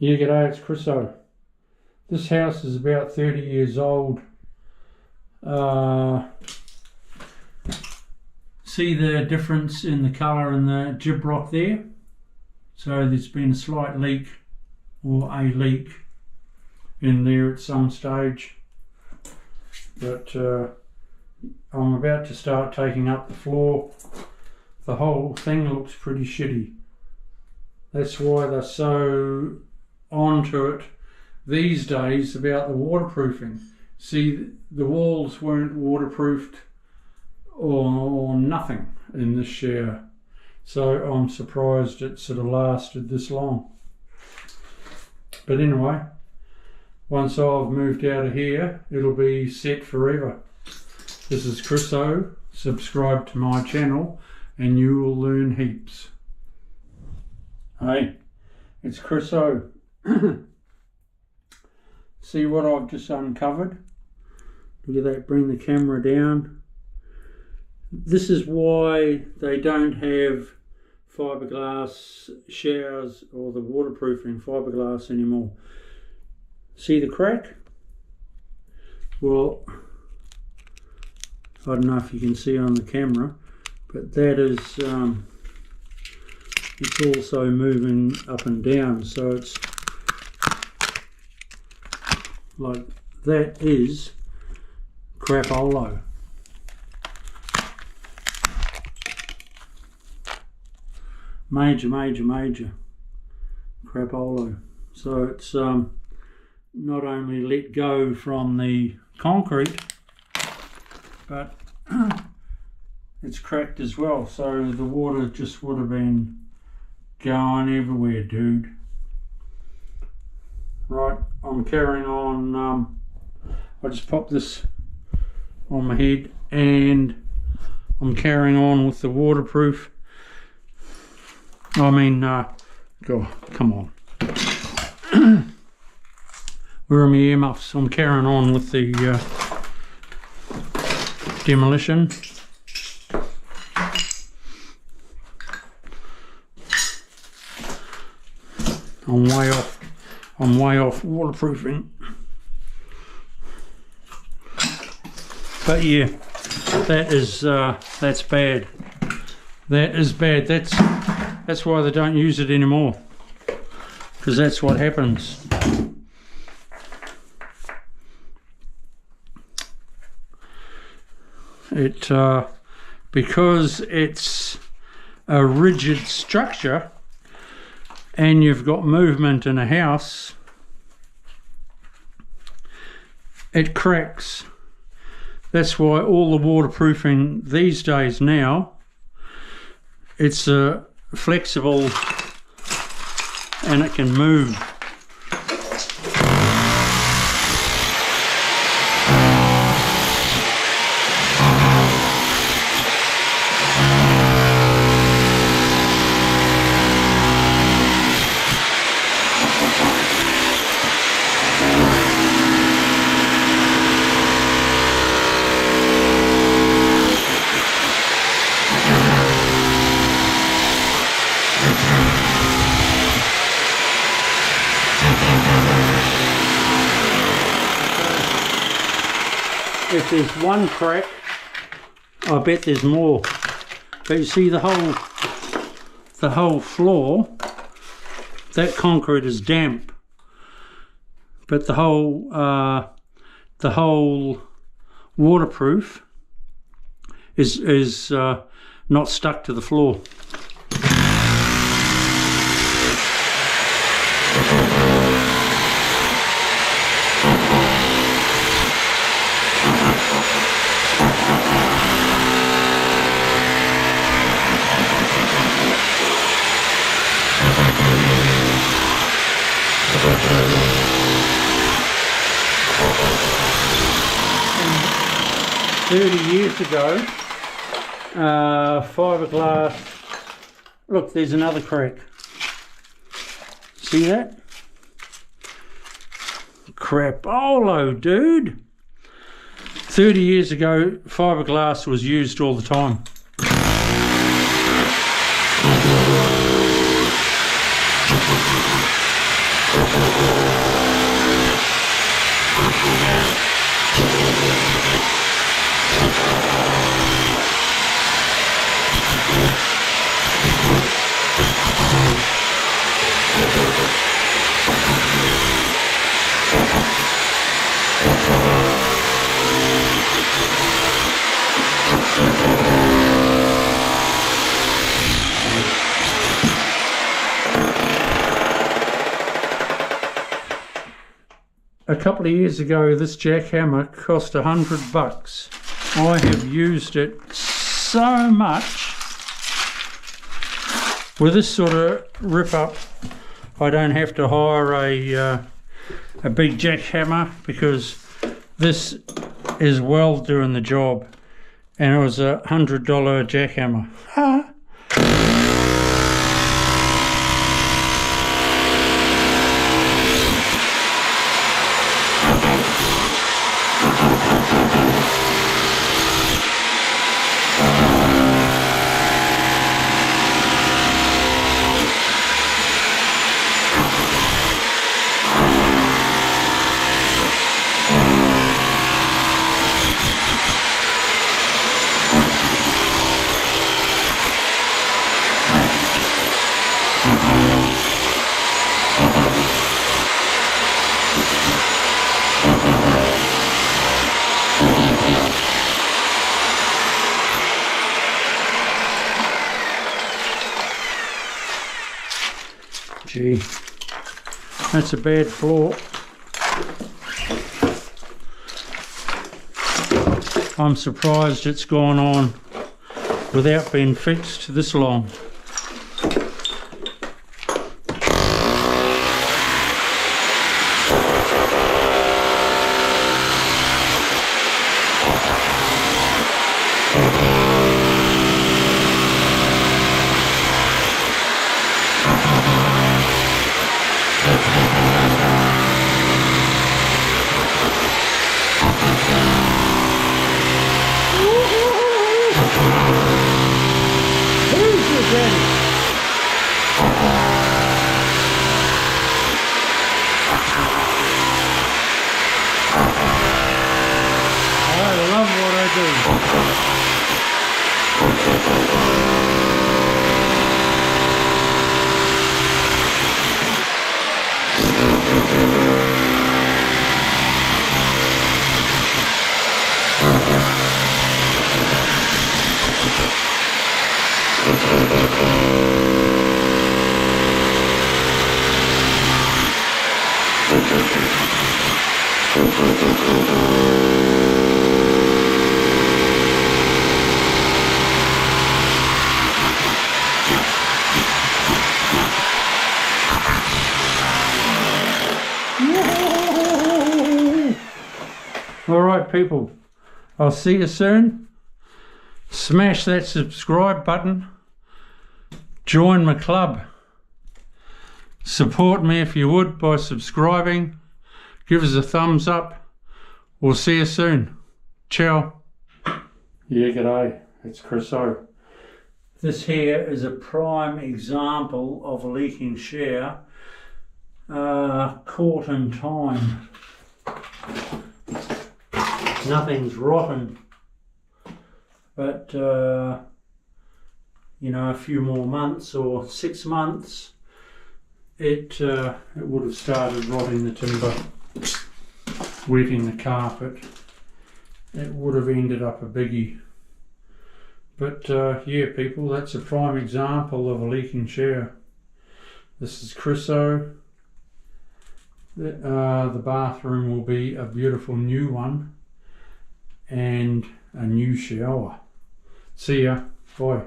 Yeah, g'day, it's Chriso. This house is about 30 years old. See the difference in the colour in the jib rock there? So there's been a slight leak, or a leak in there at some stage. But I'm about to start taking up the floor. The whole thing looks pretty shitty. That's why they're so onto it these days about the waterproofing. See, the walls weren't waterproofed or nothing in this shower, so I'm surprised it sort of lasted this long. But anyway, once I've moved out of here, it'll be set forever. This is Chriso. Subscribe to my channel and you will learn heaps. Hey, it's Chriso. See what I've just uncovered? Look at that, bring the camera down. This is why they don't have fiberglass showers or the waterproofing fiberglass anymore. See the crack? Well, I don't know if you can see on the camera, but that is it's also moving up and down, so it's like that is crapolo. Major crapolo. So it's not only let go from the concrete, but it's cracked as well, so the water just would have been going everywhere, dude. Right, I'm carrying on. I just popped this on my head and I'm carrying on with the waterproof. I mean, God, come on. Where are my earmuffs? I'm carrying on with the demolition. I'm way off waterproofing. But yeah, that is that's bad. That is bad. That's why they don't use it anymore, because that's what happens. It because it's a rigid structure and you've got movement in a house, it cracks. That's why all the waterproofing these days now, it's flexible and it can move. If there's one crack, I bet there's more. But you see the whole floor, that concrete is damp. But the whole waterproof is not stuck to the floor. And 30 years ago, fiberglass. Look, there's another crack. See that? Crapolo, dude. 30 years ago, fiberglass was used all the time. A couple of years ago, this jackhammer cost $100. I have used it so much. With this sort of rip up, I don't have to hire a big jackhammer, because this is well doing the job, and it was a $100 jackhammer. Gee, that's a bad floor. I'm surprised it's gone on without being fixed this long. I love what I do. Alright people, I'll see you soon. Smash that subscribe button. Join my club. Support me if you would by subscribing. Give us a thumbs up. We'll see you soon. Ciao. Yeah, g'day. It's Chris O. This here is a prime example of a leaking shower caught in time. Nothing's rotten, but you know, a few more months or 6 months, it would have started rotting the timber, wetting the carpet. It would have ended up a biggie. But yeah people, that's a prime example of a leaking shower. This is Chris O. The bathroom will be a beautiful new one and a new shower. See ya. Bye.